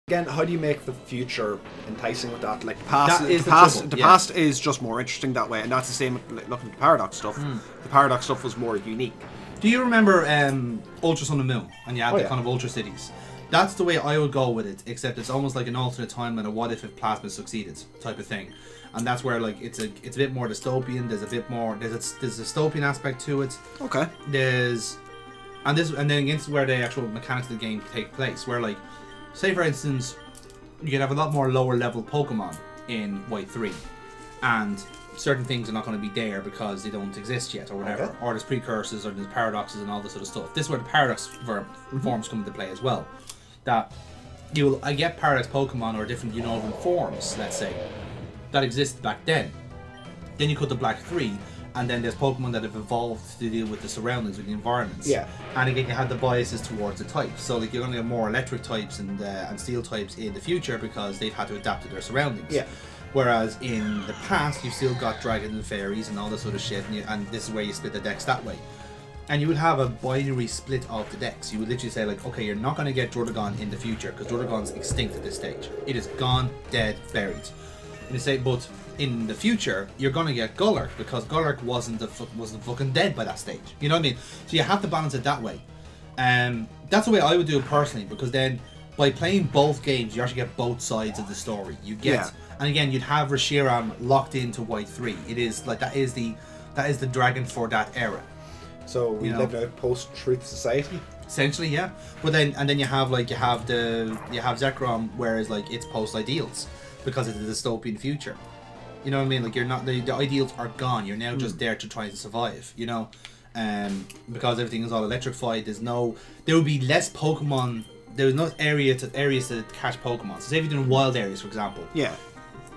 Again, how do you make the future enticing with that? Like the past is just more interesting that way, and that's the same with looking at the Paradox stuff. The Paradox stuff was more unique. Do you remember Ultra Sun and Moon? And you had the kind of Ultra Cities. That's the way I would go with it, except it's almost like an alternate timeline, a what if Plasma succeeded type of thing. And that's where like it's a bit more dystopian. There's a bit more there's a dystopian aspect to it. Okay. And then against where the actual mechanics of the game take place, where like, say for instance, you can have a lot more lower level Pokemon in White 3, and certain things are not going to be there because they don't exist yet, or whatever. Or there's precursors, or there's paradoxes, and all this sort of stuff. This is where the paradox forms come into play as well. That I get paradox Pokemon or different Unova forms, let's say, that existed back then. Then you cut to Black 3, and then there's Pokemon that have evolved to deal with the surroundings, with the environments. Yeah. And again, you have the biases towards the types. So like you're going to get more electric types and steel types in the future because they've had to adapt to their surroundings. Yeah. Whereas in the past, you've still got dragons and fairies and all this sort of shit, and this is where you split the decks that way. And you would have a binary split of the decks. You would literally say like, okay, you're not going to get Druddigon in the future because Druddigon's extinct at this stage. It is gone, dead, buried. And you say, but in the future, you're going to get Golurk because Golurk wasn't fucking dead by that stage. You know what I mean? So you have to balance it that way. That's the way I would do it personally, because then by playing both games, you actually get both sides of the story. You get, and again, you'd have Reshiram locked into White 3. It is like that is the dragon for that era. So we live in a post-truth society. Essentially, yeah. But then you have Zekrom, whereas like it's post-ideals because it's a dystopian future. You know what I mean? Like you're not the ideals are gone. You're now just there to try to survive. You know, because everything is all electrified. There would be less Pokemon. There's no areas to catch Pokemon. So say if you're doing wild areas, for example. Yeah.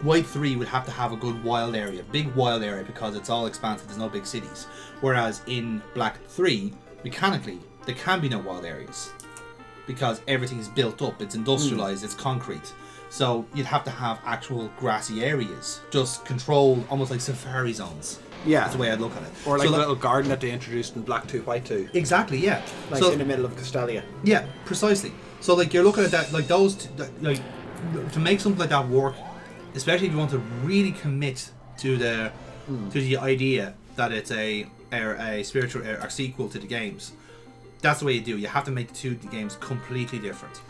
White 3 would have to have a good wild area, big wild area, because it's all expansive. There's no big cities. Whereas in Black 3, mechanically, there can be no wild areas because everything's built up. It's industrialized. It's concrete. So you'd have to have actual grassy areas, just controlled almost like safari zones. Yeah, that's the way I'd look at it. Or like a little garden that they introduced in Black 2, White 2. Exactly, yeah. Like in the middle of Castalia. Yeah, precisely. So like you're looking at that, like those, like to make something like that work, especially if you want to really commit to the idea that it's a spiritual or sequel to the games. That's the way you do. You have to make the two games completely different.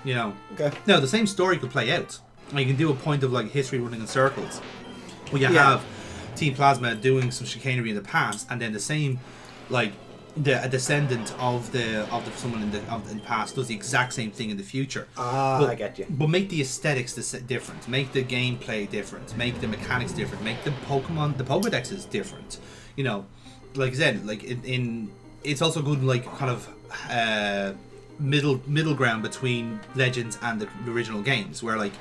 You know. Okay. Now the same story could play out. You can do a point of like history running in circles, where you have Team Plasma doing some chicanery in the past, and then the same, like a descendant of someone in the past does the exact same thing in the future. I get you. But make the aesthetics different, make the gameplay different, make the mechanics different, make the Pokédexes different. You know, like I said, like it's also good like kind of middle ground between Legends and the original games, where like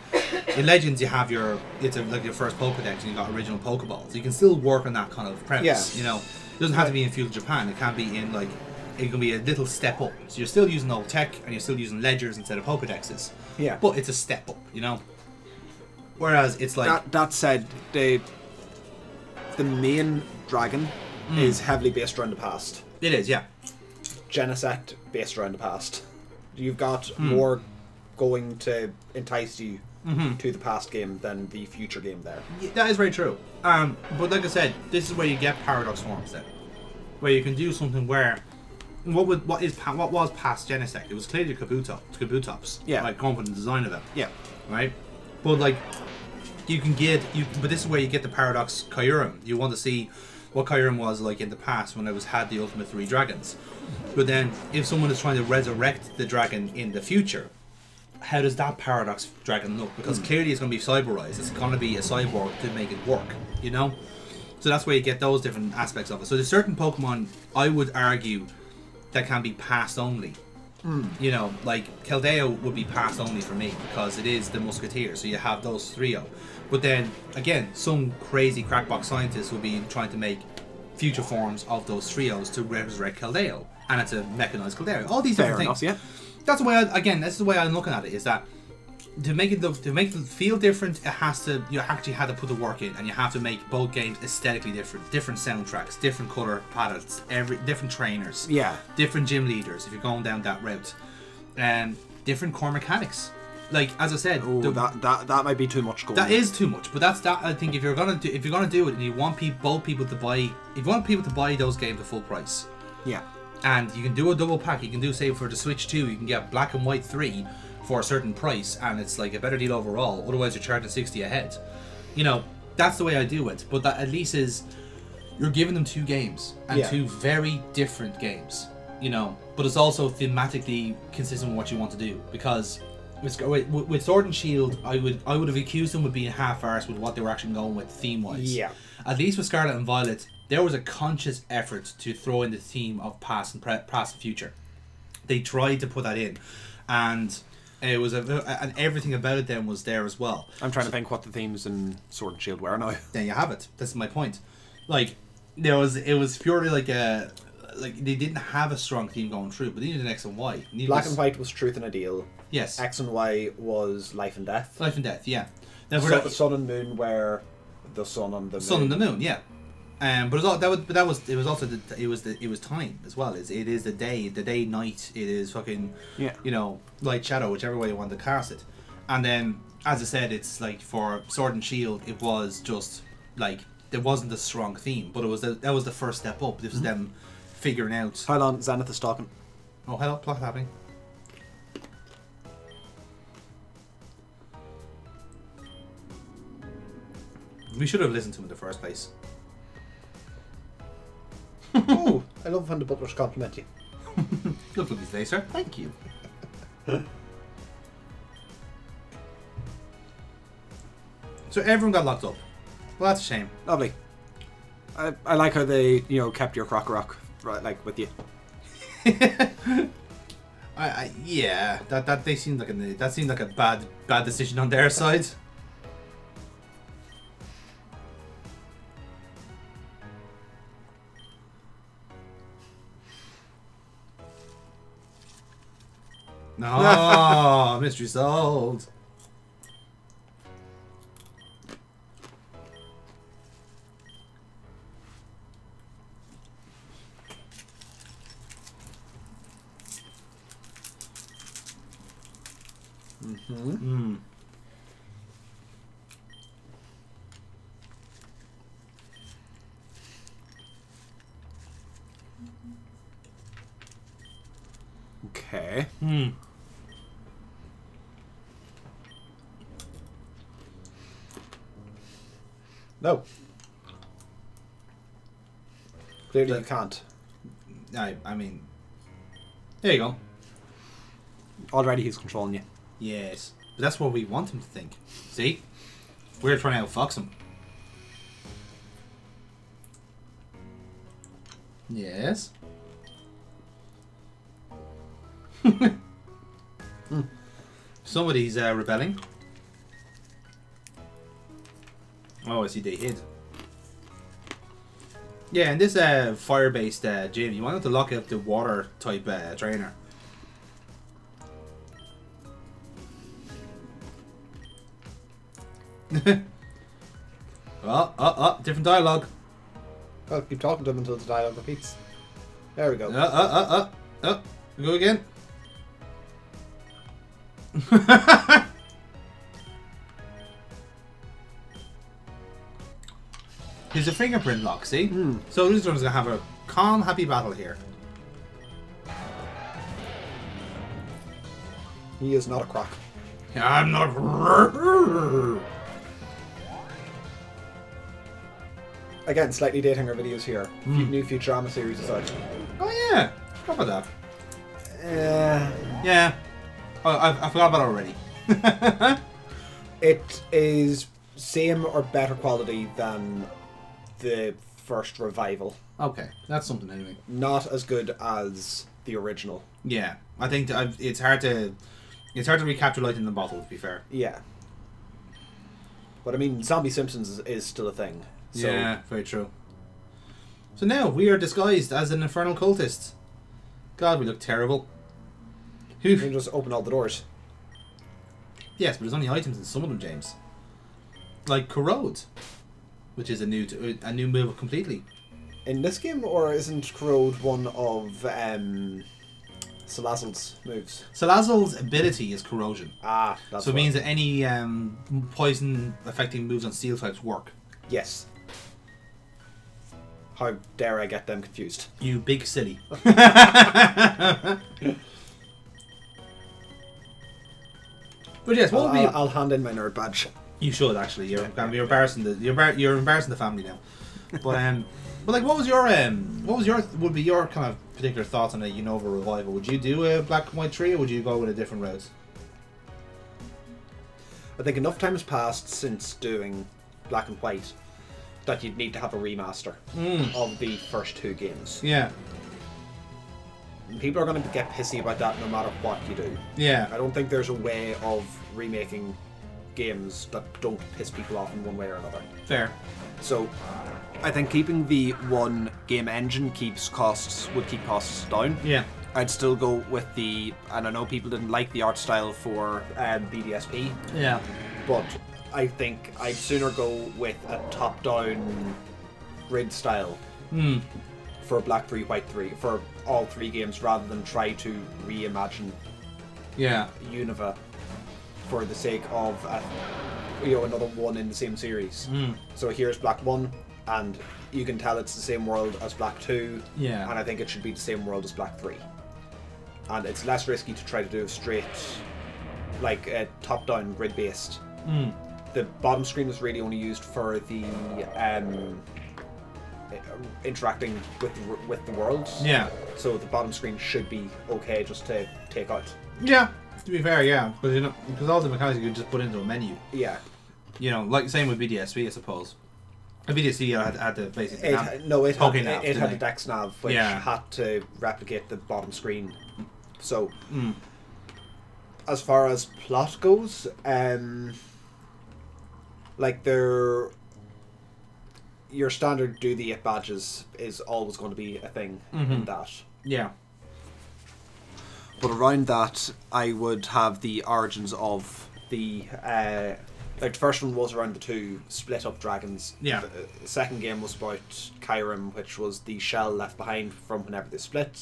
in Legends you have your first Pokédex and you got original Pokeballs. You can still work on that kind of premise. You know, it doesn't have to be in feudal Japan. It can be in it can be a little step up. So you're still using old tech and you're still using ledgers instead of Pokédexes. Yeah, but it's a step up. You know, whereas it's like that said, the main dragon is heavily based around the past. It is, yeah. Genesect based around the past. You've got more going to entice you to the past game than the future game there. Yeah, that is very true. But like I said, this is where you get paradox forms then, where you can do something where what was past Genesect? It was clearly Kabutops. Yeah, like going for the design of it. Yeah, right. But like but this is where you get the paradox Kyurem. You want to see what Kyurem was like in the past when it had the ultimate 3 dragons. But then if someone is trying to resurrect the dragon in the future, how does that paradox dragon look? Because clearly it's going to be cyberized. It's going to be a cyborg to make it work, you know? So that's where you get those different aspects of it. So there's certain Pokemon, I would argue, that can be past only. You know, like Keldeo would be past only for me because it is the Musketeer, so you have those trio. But then again, some crazy crackbox scientists will be trying to make future forms of those trios to resurrect Keldeo, and it's a mechanized Keldeo. All these different things. Enough, yeah. That's the way. That's the way I'm looking at it. Is that to make it feel different, you actually had to put the work in, and you have to make both games aesthetically different soundtracks, different color palettes, different trainers, different gym leaders if you're going down that route, and different core mechanics. like as I said, that might be too much going. That is too much, but that's that. I think if you're gonna do it, and you want both people to buy, if you want people to buy those games at full price, yeah, and you can do a double pack. You can do, say, for the Switch 2, you can get Black and White 3 for a certain price, and it's like a better deal overall. Otherwise, you're charging 60 ahead. You know, that's the way I do it. But that at least is you're giving them two games and two very different games. You know, but it's also thematically consistent with what you want to do, because with Sword and Shield, I would have accused them of being half-arsed with what they were actually going with theme-wise. Yeah. At least with Scarlet and Violet, there was a conscious effort to throw in the theme of past and future. They tried to put that in, and it was and everything about it then was there as well. I'm trying to think what the themes in Sword and Shield were now. Then you have it. That's my point. Like it was purely like a. Like they didn't have a strong theme going through, but they needed an X and Y. Black and White was Truth and Ideal. Yes. X and Y was Life and Death. Life and Death, yeah. Now Sun and Moon were the sun and the moon. Sun and the Moon, yeah. But it was time as well. It is the day night. It is fucking you know, light shadow, whichever way you want to cast it. And then, as I said, it's like for Sword and Shield, it was just like there wasn't a strong theme, but that was the first step up. This was them figuring out. Hold on, Zenith is talking. Oh, hello, what's happening? We should have listened to him in the first place. Oh, I love when the butlers compliment you. Lovely today, sir. Thank you. So everyone got locked up. Well, that's a shame. Lovely. I like how they, you know, kept your crock rock right, like with you. Yeah, that seemed like a bad decision on their side. No, mystery solved. Okay. No. Clearly you can't. I mean, there you go. Already he's controlling you. Yes, but that's what we want him to think. See? We're trying to outfox him. Yes. Somebody's rebelling. Oh, I see they hid. Yeah, in this fire-based gym, you wanted to lock up the water type trainer. Different dialogue. Well, keep talking to him until the dialogue repeats. There we go. We go again. Here's a fingerprint lock, see? So this one's gonna have a calm, happy battle here. He is not a croc. I'm not. Again, slightly dating our videos here. New Futurama series aside. Oh yeah, how about that? Yeah. Oh, I forgot about it already. It is same or better quality than the first revival. Okay, that's something anyway. Not as good as the original. Yeah, I think it's hard to recapture light in the bottle, to be fair. Yeah. But I mean, Zombie Simpsons is still a thing. So. Yeah, very true. So now we are disguised as an infernal cultist. God, we look terrible. You can just open all the doors. Yes, but there's only items in some of them, James. Like Corrode, which is a new move completely. In this game, or isn't Corrode one of Salazzle's moves. Salazzle's ability is corrosion. Ah, that's so it means that any poison affecting moves on steel types work. Yes. How dare I get them confused? You big silly. But yes, what would be? I'll hand in my nerd badge. You should actually. You're embarrassing you're embarrassing the family now. But like, what would be your kind of particular thoughts on a Unova revival? Would you do a Black and White 3, or would you go with a different route? I think enough time has passed since doing Black and White that you'd need to have a remaster of the first 2 games. Yeah. People are going to get pissy about that no matter what you do. Yeah. I don't think there's a way of remaking games that don't piss people off in one way or another. Fair. So, I think keeping the one game engine would keep costs down. Yeah. I'd still go with and I know people didn't like the art style for BDSP. Yeah. But I think I'd sooner go with a top-down grid style for Black 3, White 3, for all 3 games, rather than try to reimagine Unova for the sake of another one in the same series. So here's Black 1, and you can tell it's the same world as Black 2, and I think it should be the same world as Black 3. And it's less risky to try to do a straight, like a top-down grid-based. The bottom screen is really only used for the interacting with the worlds. Yeah. So the bottom screen should be okay just to take out. Yeah. To be fair, yeah, because all the mechanics you can just put into a menu. Yeah. Like same with BDSP, I suppose. BDSP had to basically. It had a dex nav which had to replicate the bottom screen. So, as far as plot goes, like your standard do the 8 badges is always going to be a thing in that. Yeah. But around that, I would have the origins of the like the first one was around the 2 split up dragons. Yeah. The second game was about Kyurem, which was the shell left behind from whenever they split.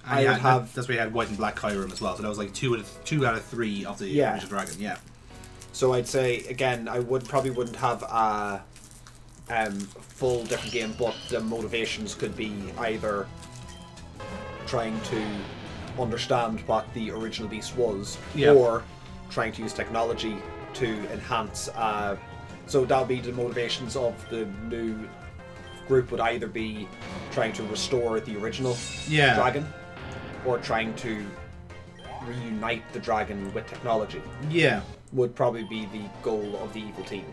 I would have that's where you had White and Black Kyurem as well. So that was like 2 out of 3 of the original dragon. Yeah. So I'd say again, I probably wouldn't have a full different game, but the motivations could be either trying to understand what the original beast was, or trying to use technology to enhance. So that'll be the motivations of the new group would either be trying to restore the original dragon, or trying to reunite the dragon with technology. Yeah. Would probably be the goal of the evil team.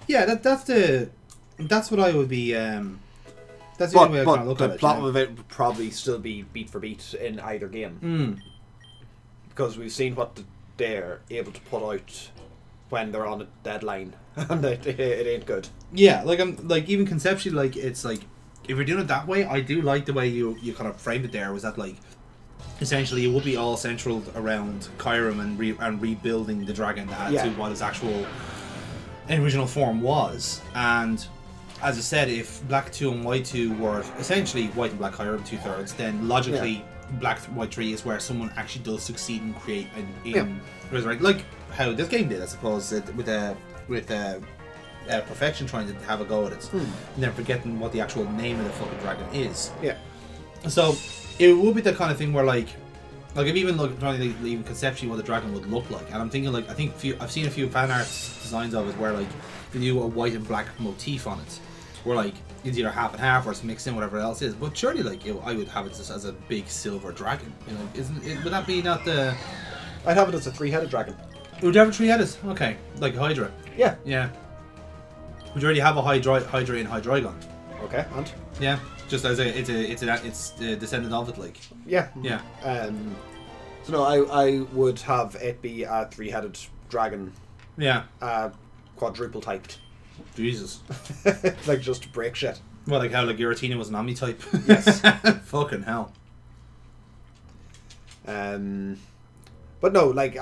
Yeah, that's what I would be. That's the only way I kind of look at it. The plot of it would probably still be beat for beat in either game. Because we've seen what they're able to put out when they're on a deadline, and it ain't good. Yeah, like even conceptually, like it's like if you're doing it that way, I do like the way you kind of framed it there. Was that like essentially it would be all central around Kyurem and rebuilding the dragon to what his actual original form was. And as I said, if Black 2 and White 2 were essentially White and Black Kyurem 2/3, then logically Black White 3 is where someone actually does succeed and create in resurrect, like how this game did, I suppose, with Perfection trying to have a go at it, and then forgetting what the actual name of the fucking dragon is. Yeah. So it would be the kind of thing where like I'm even trying to even conceptually what the dragon would look like, and I'm thinking I've seen a few fan art designs of it where like they do a white and black motif on it, where like it's either half and half or it's mixed in whatever else is. But surely like I would have it just as a big silver dragon. Isn't it? Would that be not the? I'd have it as a 3-headed dragon. Would you have a 3-headed? Okay, like Hydra. Yeah. Yeah. Would you already have a Hydra in Hydreigon? Okay, and yeah, just as it's the descendant of it, like. Yeah. Yeah. So no, I would have it be a 3-headed dragon. Yeah. Quadruple typed. Jesus. Like just to break shit. Well, like how like Giratina was an Omni type. Yes. Fucking hell. But no, like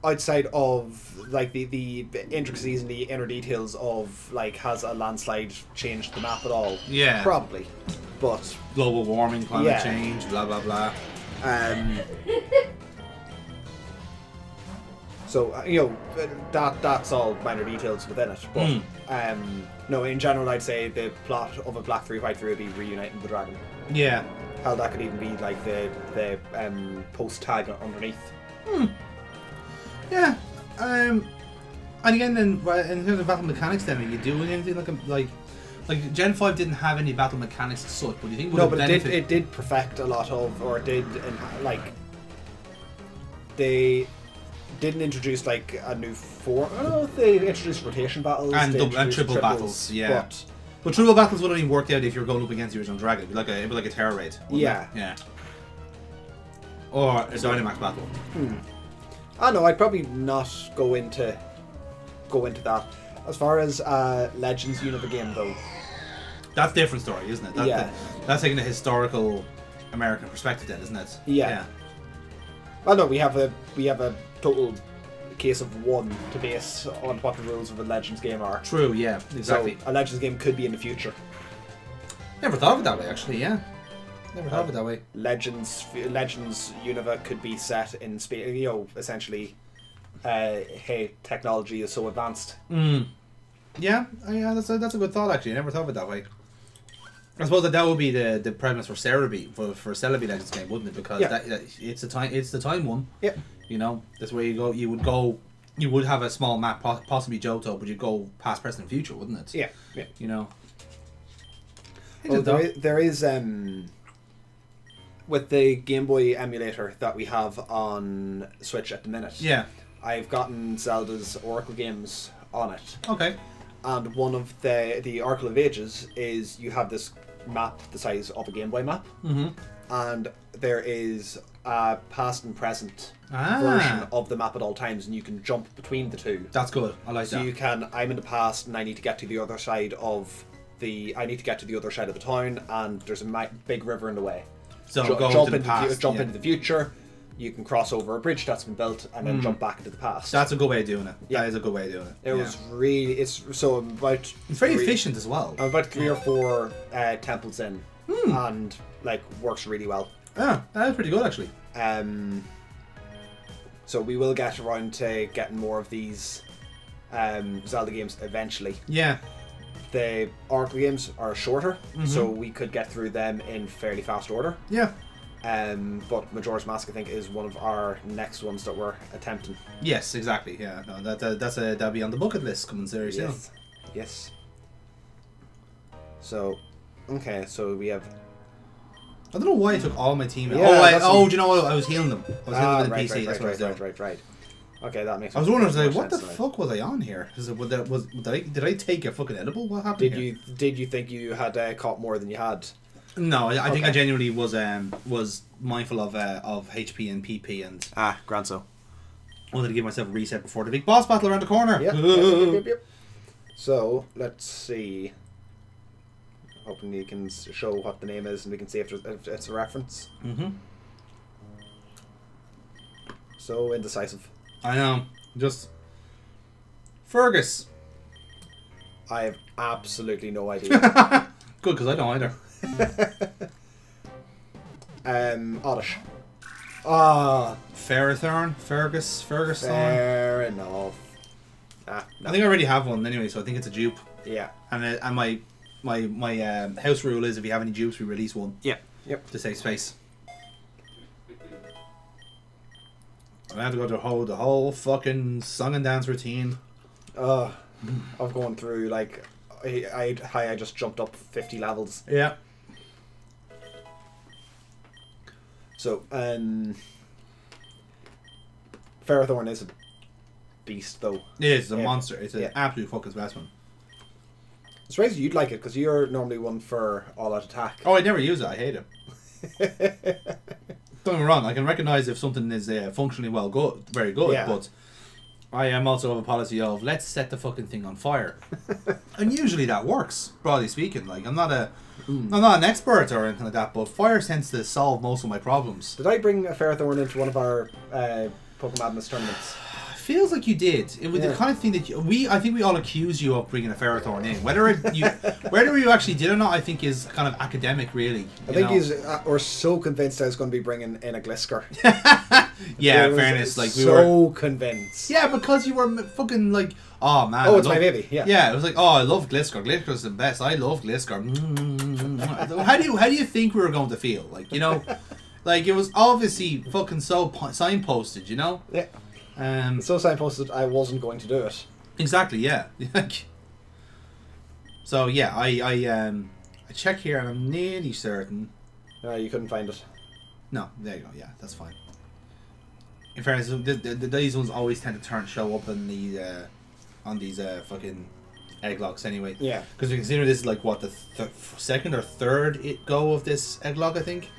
outside of like the intricacies and the inner details of like has a landslide changed the map at all? Yeah. Probably. But global warming, climate change, blah blah blah. So that's all minor details within it, but no, in general, I'd say the plot of a Black 3 White 3 would be reuniting the dragon. Yeah. Hell, that could even be like the post tag underneath. Yeah. And again, then in terms of battle mechanics, then are you doing anything like Gen 5 didn't have any battle mechanics as such, but do you think No, but it did perfect a lot of, or it did, they didn't introduce like a new form. I don't know if they introduced rotation battles and triple battles, yeah. But triple battles would only work out if you're going up against the original dragon. It'd be like a terror raid. Yeah. Yeah. Or a Dynamax battle. I know. I'd probably not go into that. As far as Legends Unova game though, that's a different story, isn't it? That's taking a historical American perspective, then, isn't it? Yeah. Well, no, we have a total case of one to base on what the rules of a Legends game are. True. Yeah. Exactly. So a Legends game could be in the future. Never thought of it that way, actually. Yeah. Never thought of it that way. Legends Unova could be set in space. Essentially, hey, technology is so advanced. Yeah, that's a good thought, actually. I never thought of it that way. I suppose that would be the premise for Celebi, for Celebi Legends game, wouldn't it? Because it's the time one. Yeah. That's where you go. You would have a small map, possibly Johto, but you'd go past, present, and future, wouldn't it? Yeah. Well, there is with the Game Boy emulator that we have on Switch at the minute. Yeah. I've gotten Zelda's Oracle games on it. Okay. And one of the Oracle of Ages is you have this map the size of a Game Boy map, and there is a past and present version of the map at all times, and you can jump between the two. That's good. I like that. So you can. I'm in the past, and I need to get to the other side of the town, and there's a big river in the way. So jump into the future. You can cross over a bridge that's been built and then jump back into the past. That's a good way of doing it. Yeah. That is a good way of doing it. It's very efficient as well. I'm about 3 or 4 temples in, and works really well. Yeah, that's pretty good actually. So we will get around to getting more of these Zelda games eventually. Yeah. The Oracle games are shorter, so we could get through them in fairly fast order. Yeah. But Majora's Mask, I think, is one of our next ones that we're attempting. Yes, exactly. Yeah, no, that'll be on the bucket list coming very soon. Yes. So, okay, so we have. I don't know why I took all my team. Yeah, do you know what? I was healing them. I was healing them with the PC. That's what I was doing. Right. Okay, that makes. I was wondering, what the fuck was I on here? Did I take a fucking edible? What happened? Did you think you had caught more than you had? No, I think I genuinely was mindful of HP and PP and grand so. wanted to give myself a reset before the big boss battle around the corner. Yep. So let's see. Hoping you can show what the name is and we can see if it's a reference. So indecisive. I know. Just Fergus. I have absolutely no idea. Good, because I don't either. Oddish. Ferrothorn? Fergus? Fair enough. No. I think I already have one anyway, so I think it's a dupe. Yeah. And my house rule is if you have any dupes, we release one. Yeah. Yep. To save space. I had to go through the whole fucking song and dance routine. Of going through I just jumped up 50 levels. Yeah. So, Ferrothorn is a beast, though. It is a monster. It's an absolute fucking specimen. It's crazy you'd like it, because you're normally one for all-out attack. Oh, I never use it. I hate it. Don't get me wrong. I can recognise if something is functionally very good, but I am also of a policy of let's set the fucking thing on fire, and usually that works. Broadly speaking, I'm not an expert or anything like that, but fire tends to solve most of my problems. Did I bring a Ferrothorn into one of our Pokemon Madness tournaments? I feels like you did. It was the kind of thing that I think we all accuse you of bringing a Ferrothorn in. Whether you actually did or not, I think is kind of academic, really. I think we're so convinced I was going to be bringing in a Glisker. Yeah, fairness, like we were so convinced. Yeah, because you were fucking like, oh man, oh, it's my baby. Yeah, yeah. It was like, oh, I love Glisker. Glisker's the best. I love Glisker. How do you think we were going to feel? Like, you know, like it was obviously fucking so signposted, you know. Yeah. So signposted, I wasn't going to do it. Exactly. Yeah. So yeah, I check here and I'm nearly certain. No, you couldn't find it. No, there you go. Yeah, that's fine. In fairness, these ones always tend to show up in the on these fucking egglocks anyway. Yeah. Because we consider this like what the second or third go of this egglocke, I think.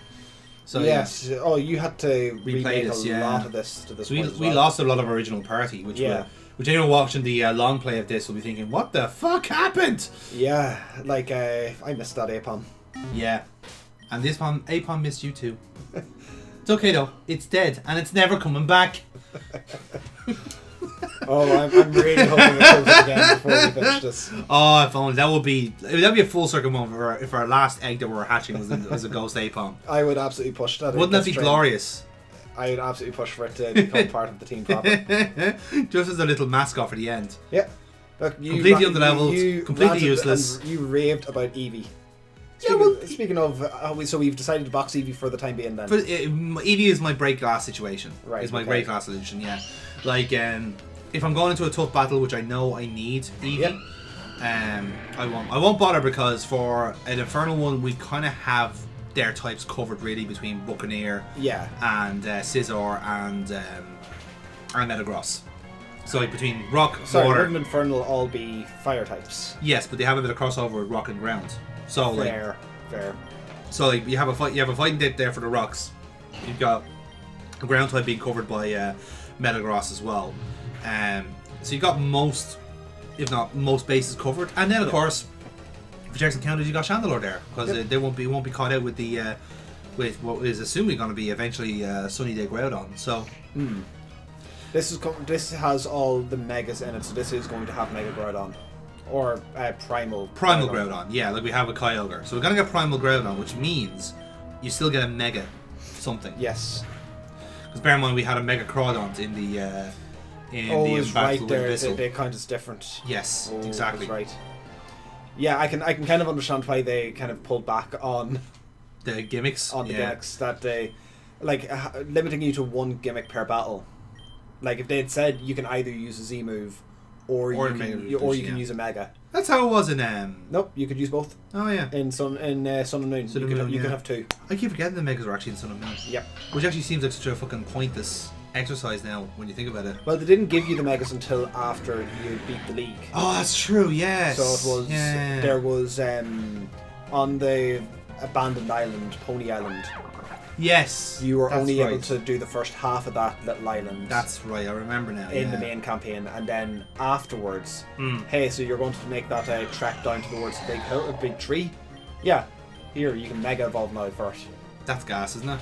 So yes. Yeah. Oh, you had to remake this, a lot of this to this. We lost a lot of original party, which anyone watching the long play of this will be thinking, what the fuck happened? Yeah, like I missed that Apom. Yeah, and this one Apom missed you too. It's okay though. It's dead and it's never coming back. Oh, I'm really hoping it comes up again before we finish this. Oh, if only that'd be a full circle moment if our last egg that we were hatching was a ghost Apom. I would absolutely push that. Wouldn't that be glorious? I would absolutely push for it to become part of the team proper. Just as a little mascot for the end. Yeah. Look, completely underleveled, completely useless. You raved about Eevee. Speaking of, so we've decided to box Eevee for the time being then. But Eevee is my break glass situation. Right. Is my break glass solution, yeah. Like, if I'm going into a tough battle, which I know I need Eevee, I won't bother because for an Infernal one, we kind of have their types covered really between Buccaneer, and Scizor and Metagross. So like between Rock, Water. Wouldn't Infernal all be fire types? Yes, but they have a bit of crossover with Rock and Ground. So fair. So like you have a fighting dip there for the rocks. You've got a ground type being covered by Metagross as well. So you've got most, if not most, bases covered. And then of course, for checks and counters, you got Chandelure there because they won't be caught out with the with what is assuming going to be eventually Sunny Day Groudon. So. This has all the megas in it, so this is going to have Mega Groudon. Or Primal Groudon, yeah, like we have a Kyogre. So we're going to get Primal Groudon, which means you still get a Mega something. Yes. Because bear in mind, we had a Mega Crawdont in the right there. They count as different. Yes, exactly. That's right. Yeah, I can kind of understand why they kind of pulled back on the gimmicks. Gimmicks that they limiting you to one gimmick per battle. Like if they had said you can either use a Z move or you can use a Mega. That's how it was in Nope, you could use both. Oh yeah. In Sun and Moon. You could have two. I keep forgetting the Megas were actually in Sun and Moon. Yep. Which actually seems like such a fucking pointless exercise now when you think about it. Well, they didn't give you the Megas until after you beat the league. Oh, that's true. Yes. So it was there was on the abandoned island, Pony Island. Yes. You were only able to do the first half of that little island. That's right, I remember now. In the main campaign, and then afterwards, hey, so you're going to make that trek down towards the big tree? Yeah. Here, you can Mega Evolve now first. That's gas, isn't it?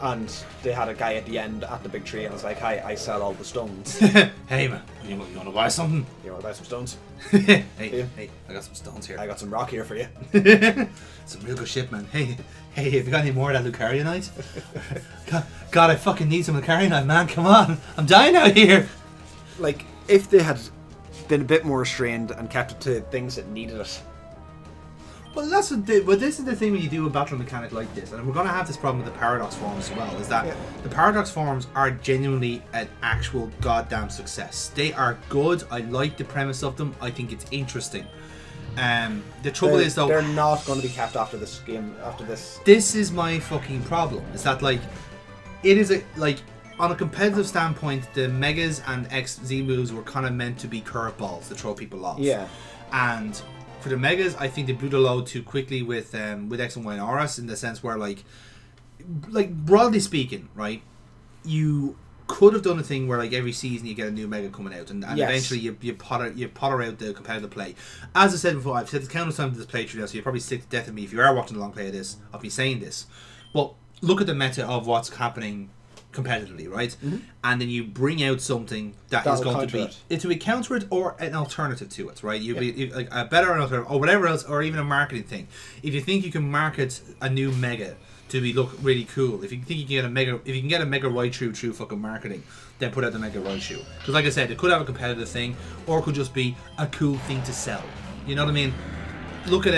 And they had a guy at the end at the big tree and was like, hi, I sell all the stones. Hey man, you want to buy something? You want to buy some stones? hey, I got some stones here. I got some rock here for you. Some real good shit, man. Hey, have you got any more of that Lucarionite? God, I fucking need some Lucarionite, man. Come on, I'm dying out here. Like, if they had been a bit more restrained and kept it to things that needed it. Well, this is the thing when you do a battle mechanic like this, and we're going to have this problem with the Paradox forms as well, is that the Paradox forms are genuinely an actual goddamn success. They are good. I like the premise of them. I think it's interesting. The trouble is though, they're not going to be kept after this game. After this, this is my fucking problem. Is that like, it is on a competitive standpoint, the Megas and XZ moves were kind of meant to be curveballs to throw people off. Yeah, and for the Megas, I think they blew the load too quickly with X and Y and Auras, in the sense where like broadly speaking, right, you could have done a thing where like every season you get a new Mega coming out, and eventually you potter out the competitive play. As I said before, I've said this countless times in this playthrough now, so you're probably sick to death of me if you are watching a long play of this. I'll be saying this, but look at the meta of what's happening competitively, right? And then you bring out something that is going to be to be counter it or an alternative to it, right? You'll be like a better alternative or whatever else, or even a marketing thing. If you think you can market a new mega to be look really cool, if you think you can get a mega, if you can get a mega Raichu through fucking marketing, then put out the mega Raichu. Because like I said, it could have a competitive thing, or it could just be a cool thing to sell. You know what I mean? Look at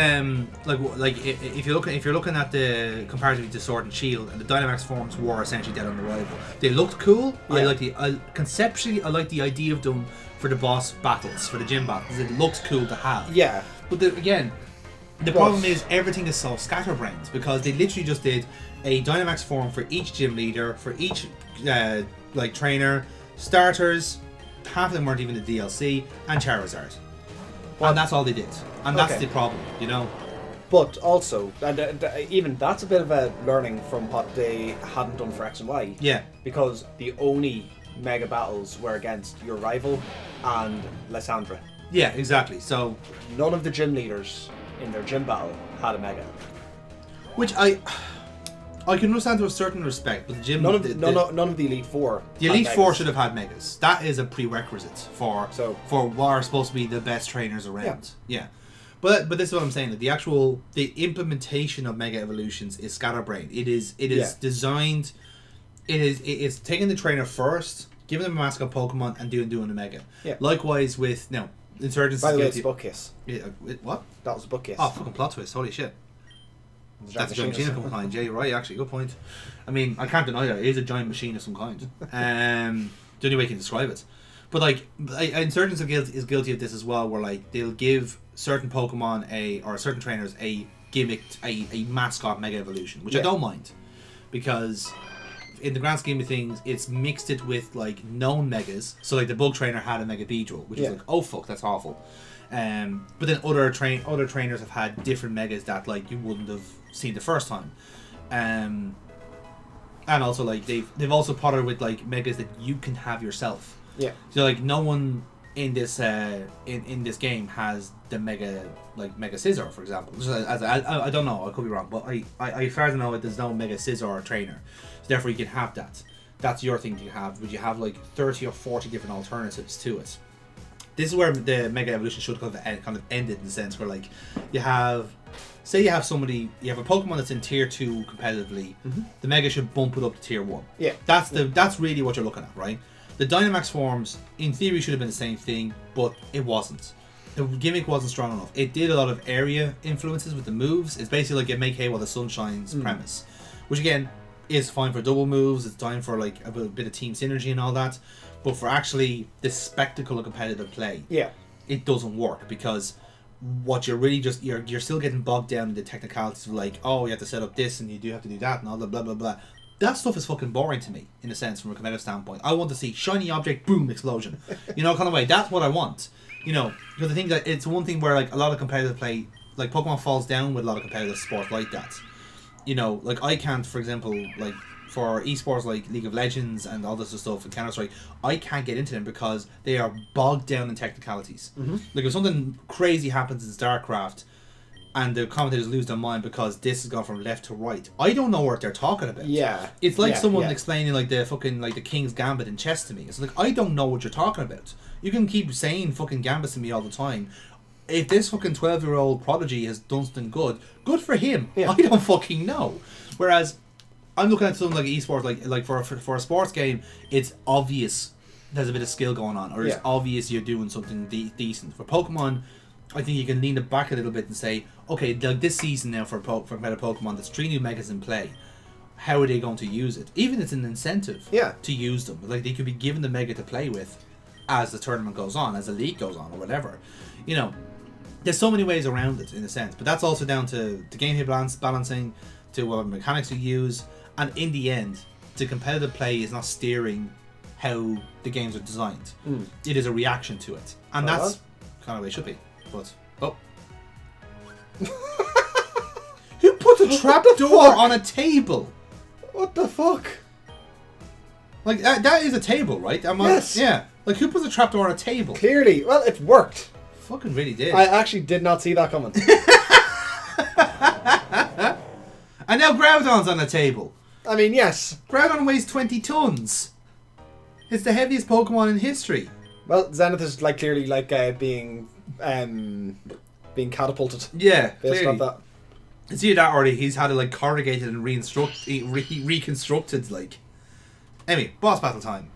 like if you're looking at the comparatively to Sword and Shield, and the Dynamax forms were essentially dead on arrival. They looked cool. Yeah. Conceptually I like the idea of them for the boss battles, for the gym battles. It looks cool to have. Yeah. But the problem is everything is so scatterbrained, because they literally just did a Dynamax form for each gym leader, for each like trainer, starters. Half of them weren't even the DLC, and Charizard. Well, and that's all they did, and that's the problem, you know. But also, even that's a bit of a learning from what they hadn't done for X and Y. Yeah. Because the only mega battles were against your rival and Lysandra. Yeah, exactly. So none of the gym leaders in their gym battle had a mega. Which I can understand to a certain respect, but the gym none of the Elite Four. The Elite Four should have had megas. That is a prerequisite for what are supposed to be the best trainers around. Yeah. But this is what I'm saying. That the implementation of mega evolutions is scatterbrained. It is designed. It's taking the trainer first, giving them a mascot Pokemon, and doing a mega. Yeah. Likewise with Insurgence. By the way, it's Butt Kiss. Yeah. What? That was a Butt Kiss. Oh, fucking plot twist! Holy shit. That's a giant machine of some kind. Yeah, you're right. Actually, good point. I mean, I can't deny that it is a giant machine of some kind. The only way you can describe it. But like, Insurgence is guilty of this as well, where like they'll give certain Pokemon or certain trainers a gimmicked, a mascot mega evolution, which I don't mind, because in the grand scheme of things, it's mixed it with like known megas. So like the Bug Trainer had a Mega Beedrill, which is like, oh fuck, that's awful. But then other trainers have had different megas that like you wouldn't have seen the first time, and also like they've also pottered with like megas that you can have yourself. Yeah. So like no one in this in this game has the mega Scizor, for example. I don't know, I could be wrong, but I fair to know that there's no mega Scizor trainer, so therefore you can have that. That's your thing to have, but you have like 30 or 40 different alternatives to it. This is where the mega evolution should kind of ended, in the sense where like you have, say you have a Pokemon that's in tier 2 competitively, the mega should bump it up to tier 1. Yeah. That's really what you're looking at, right? The Dynamax forms in theory should have been the same thing, but it wasn't. The gimmick wasn't strong enough. It did a lot of area influences with the moves. It's basically like a make hay while the sun shines premise, which again is fine for double moves. It's fine for like a bit of team synergy and all that. But for actually the spectacle of competitive play, it doesn't work, because what you're really just you're still getting bogged down in the technicalities of like, oh, you have to set up this and you do have to do that and all the blah blah blah. That stuff is fucking boring to me, in a sense, from a competitive standpoint. I want to see shiny object, boom, explosion. You know, kind of way. That's what I want. You know, because I think that it's one thing where like a lot of competitive play, like Pokemon falls down with a lot of competitive sport like that. You know, like I can't, for example, like for esports like League of Legends and all this stuff and Counter-Strike, I can't get into them because they are bogged down in technicalities. Like if something crazy happens in StarCraft and the commentators lose their mind because this has gone from left to right, I don't know what they're talking about. Yeah. It's like someone explaining like the fucking like the King's Gambit in chess to me. It's like, I don't know what you're talking about. You can keep saying fucking gambits to me all the time. If this fucking 12-year-old prodigy has done something good for him. Yeah. I don't fucking know. Whereas I'm looking at something like esports, like for a sports game, it's obvious there's a bit of skill going on, or it's obvious you're doing something decent. For Pokemon, I think you can lean it back a little bit and say, okay, like this season now for Meta Pokemon, there's 3 new megas in play. How are they going to use it? Even it's an incentive to use them. Like they could be given the mega to play with as the tournament goes on, as the league goes on, or whatever. You know, there's so many ways around it in a sense, but that's also down to the gameplay balancing, to what mechanics you use, and in the end, the competitive play is not steering how the games are designed. It is a reaction to it, and that's kind of the way it should be. But who put a trapdoor on a table? What the fuck? Like that is a table, right? Yes. Yeah. Like who puts a trapdoor on a table? Clearly, well, it worked. Fucking really did. I actually did not see that coming. And now Groudon's on the table. I mean, yes. Groudon weighs 20 tons. It's the heaviest Pokemon in history. Well, Zenith is like clearly like being catapulted. Yeah, Based clearly. on that. It's either that or he's had it like corrugated and reconstructed. Like, anyway, boss battle time.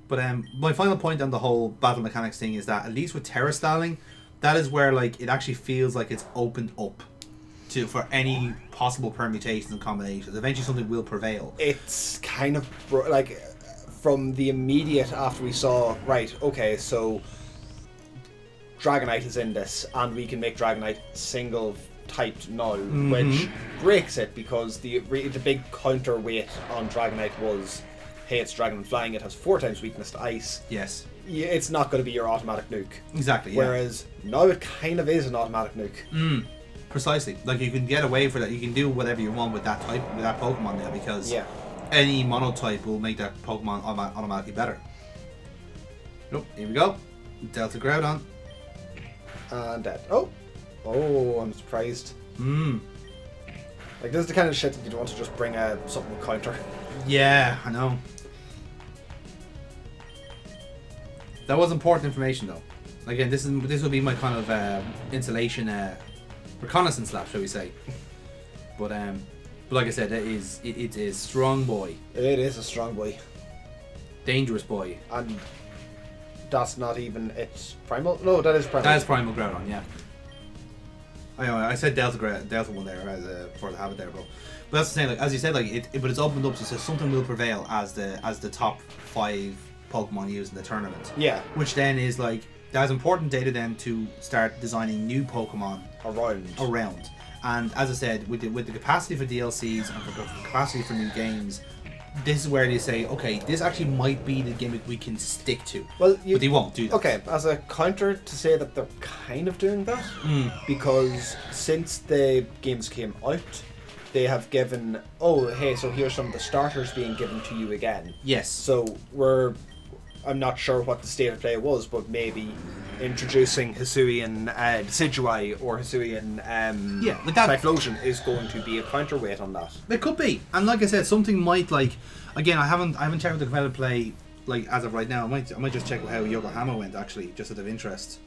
But my final point on the whole battle mechanics thing is that at least with Terra styling, that is where like it actually feels like it's opened up for any possible permutations and combinations. Eventually, something will prevail. It's kind of like from the immediate after we saw, right, okay, so Dragonite is in this, and we can make Dragonite single typed now, which breaks it because the big counterweight on Dragonite was, hey, it's Dragon and Flying, it has 4 times weakness to Ice. Yes. It's not going to be your automatic nuke. Exactly. Yeah. Whereas now it kind of is an automatic nuke. Precisely. Like you can get away for that. You can do whatever you want with that type, with that Pokemon now, because any monotype will make that Pokemon automatically better. Oh, here we go. Delta Groudon. And dead. Oh, I'm surprised. Like this is the kind of shit that you'd want to just bring something with counter. Yeah, I know. That was important information, though. Again, this will be my kind of insulation, reconnaissance lap, shall we say? But like I said, it is strong boy. It is a strong boy. Dangerous boy. And that's not even its primal. No, that is primal. That is primal Groudon, yeah. I said Delta one there for the habit there, bro. But that's the same. Like as you said, like but it's opened up, so something will prevail as the top 5 Pokemon used in the tournament. Yeah. Which then is like that's important data then to start designing new Pokemon around. And as I said, with the capacity for DLCs and for capacity for new games, this is where they say, okay, this actually might be the gimmick we can stick to. Well, but they won't do that. Okay, as a counter to say that they're kind of doing that, because since the games came out, they have given, oh, hey, so here's some of the starters being given to you again. Yes. So I'm not sure what the state of play was, but maybe introducing Hisuian Decidueye or Hisuian Typhlosion is going to be a counterweight on that. It could be, and like I said, something might like. Again, I haven't checked the competitive play like as of right now. I might just check how Yokohama went actually, just out of interest.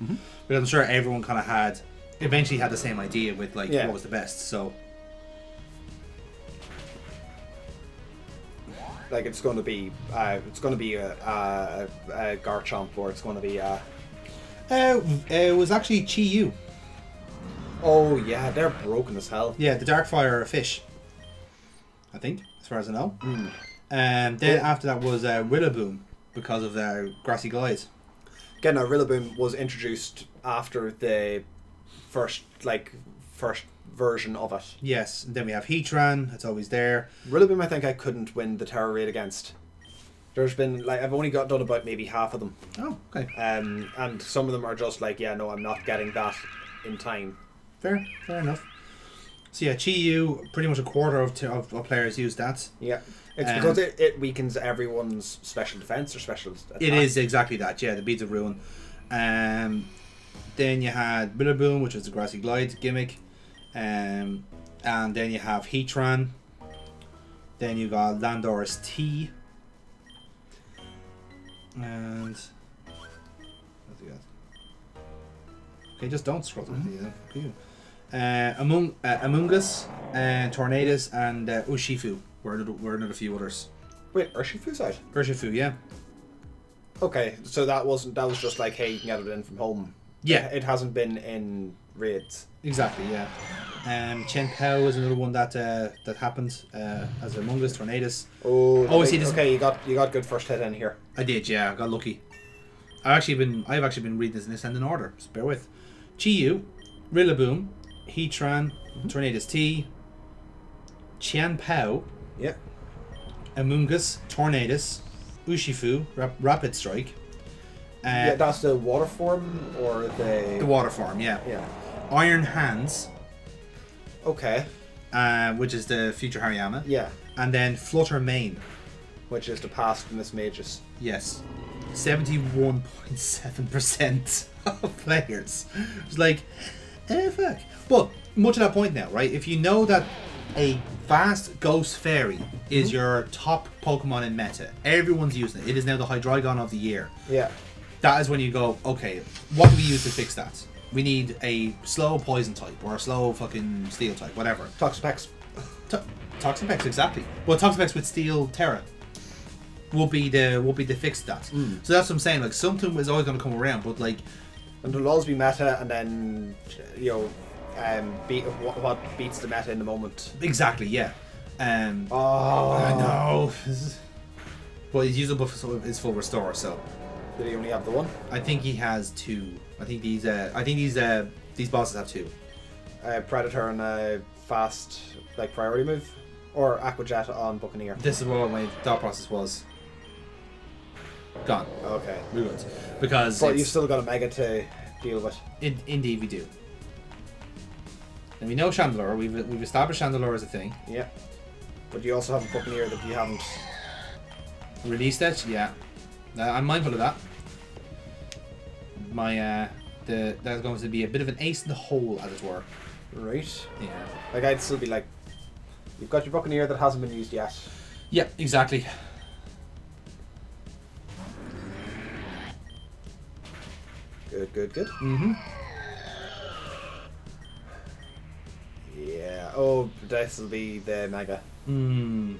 But I'm sure everyone kind of eventually had the same idea with like what was the best. So. Like it's going to be a Garchomp, or it's going to be it was actually Chi-Yu. Oh yeah, they're broken as hell. Yeah, the Darkfire are a fish, I think, as far as I know. Then after that was Rillaboom, because of their Grassy Glide. Again, now Rillaboom was introduced after the first version of it. Yes, and then we have Heatran, it's always there. Rillaboom, I think I couldn't win the Terror Raid against. There's been, I've only got done about maybe half of them. Oh, okay. And some of them are just like, yeah, no, I'm not getting that in time. Fair enough. So yeah, Chi-Yu, pretty much a quarter of players use that. Yeah. It's because it weakens everyone's special defense or special attack. It is exactly that, yeah, the Beads of Ruin. Then you had Rillaboom, which was the Grassy Glide gimmick. And then you have Heatran. Then you got Landorus T. And what's he got? Okay, just don't scroll down. Among Us, Tornadus, and Urshifu were another few others. Wait, Urshifu's out? Urshifu, yeah. Okay, so that was just like, hey, you can get it in from home. Yeah, it hasn't been in raids. Exactly, yeah. Chen Pao is another one that happened as Among Us, Tornadus. Okay, you got good first hit in here. I did, yeah. I got lucky. I've actually been reading this in ascending order. So bear with. Chi-Yu, Rillaboom, Heatran, Tornadus T, Chen Pao, yeah, Among Us, Tornadus, Urshifu, Rapid Strike. Yeah, that's the water form or the water form, yeah. Yeah. Iron Hands. Okay. Which is the future Hariyama. Yeah. And then Flutter Mane, which is the past Miss Mages. Yes. 71.7% of players. It's like Fuck. But much of that point now, right? If you know that a vast ghost fairy is your top Pokemon in meta, everyone's using it. It is now the Hydreigon of the year. Yeah. That is when you go, okay, what do we use to fix that? We need a slow poison type or a slow fucking steel type, whatever. Toxapex. Toxapex, exactly. Well, Toxapex with Steel Terra will be the fix to that. So that's what I'm saying. Like, something is always going to come around, but like, and there'll always be meta, and then beat what beats the meta in the moment. Exactly, yeah. Oh, I know. But he's usable for his full restore, so. Did he only have the one? I think he has 2. I think these bosses have 2. Predator and a fast priority move, or Aqua Jet on Buccaneer. This is what my thought process was. Gone. Okay. We would. Because but you've still got a Mega to deal with. Indeed we do. And we know Chandelure. We've established Chandelure as a thing. Yeah. But you also have a Buccaneer that you haven't released it. Yeah. I'm mindful of that. That's going to be a bit of an ace in the hole, as it were. Right. Yeah. Like, I'd still be like, you've got your Buccaneer that hasn't been used yet. Yeah, exactly. Good. Mm-hmm. Yeah. Oh, this will be the Mega. Hmm.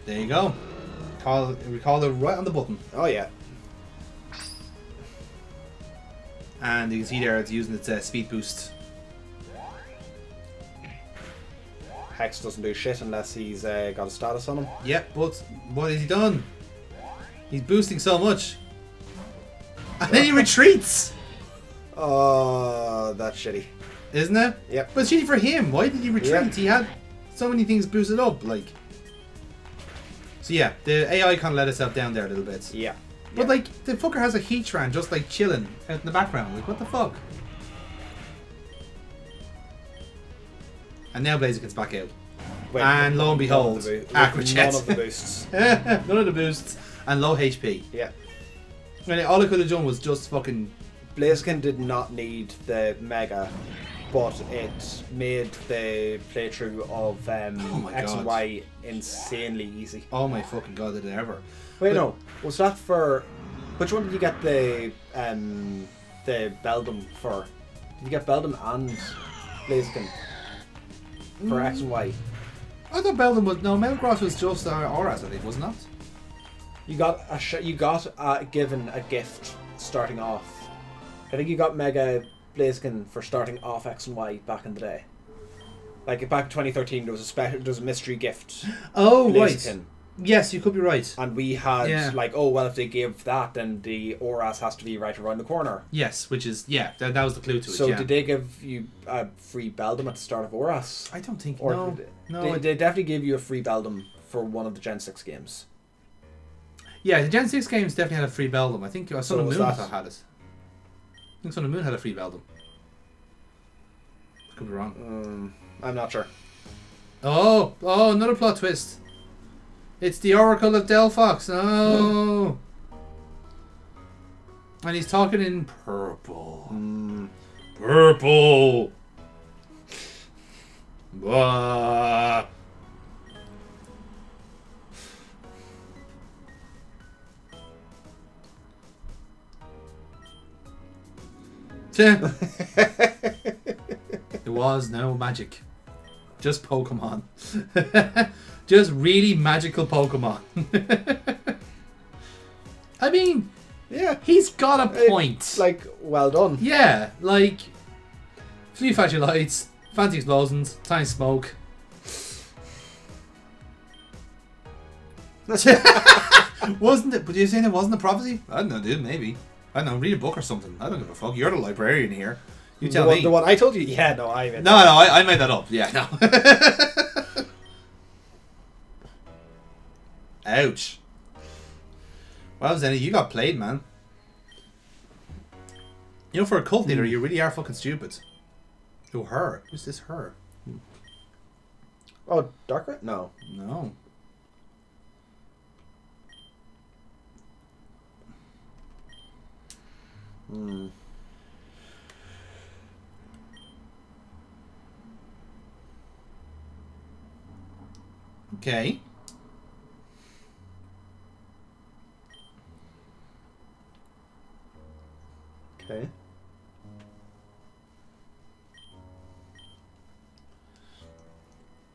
There you go. We call it right on the button. Oh yeah. And you can see there it's using its speed boost. Hex doesn't do shit unless he's got a status on him. Yep, but what has he done? He's boosting so much. And then he retreats! Oh, that's shitty. Isn't it? Yep. But it's shitty for him. Why did he retreat? Yep. He had so many things boosted up, like. So yeah, the AI kind of let itself down there a little bit. Yeah. But like, the fucker has a Heatran just like chilling out in the background. Like, what the fuck? And now Blaziken's back out. Wait, and lo and behold, Aqua Jet. None of the boosts. None of the boosts. And low HP. Yeah. And all I could have done was just fucking... Blaziken did not need the Mega, but it made the playthrough of X and Y insanely easy. Oh my fucking god, did it ever. Wait, no. Was that for... Which one did you get the Beldum for? Did you get Beldum and Blaziken for X and Y? I thought Beldum was... No, Melgross was just Auras, I think, wasn't it? You got given a gift starting off. I think you got Mega Blaziken for starting off X and Y back in the day. Like back in 2013, there was a mystery gift. Oh, Blaziken. right. Yes, you could be right. And we had like, oh well, if they give that, then the Auras has to be right around the corner. Yes, which is that was the clue to it. So did they give you a free Beldum at the start of Auras? I don't think. Or no. They definitely gave you a free Beldum for one of the Gen 6 games. Yeah, the Gen 6 games definitely had a free Beldum. I think Sun and Moon had it. I think Sun and Moon had a free Beldum. Could be wrong. I'm not sure. Oh, another plot twist. It's the Oracle of Delphox. Oh. And he's talking in purple. Purple. Blah. There was no magic. Just Pokemon. Just really magical Pokemon. I mean, yeah, he's got a point. It's like, well done. Yeah, like Flea Flashy Lights, Fancy Explosions, Tiny Smoke. Wasn't it? But you're saying it wasn't a prophecy? I don't know, dude. Maybe. I don't know. Read a book or something. I don't give a fuck. You're the librarian here. You tell me. The one I told you? Yeah, no, I made I made that up. Yeah, no. Ouch. Well, Zenny, you got played, man. You know, for a cult leader, you really are fucking stupid. Oh, her. Who's this her? Oh, Darkrai? No. No. Hmm. Okay. Okay.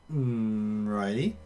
Righty.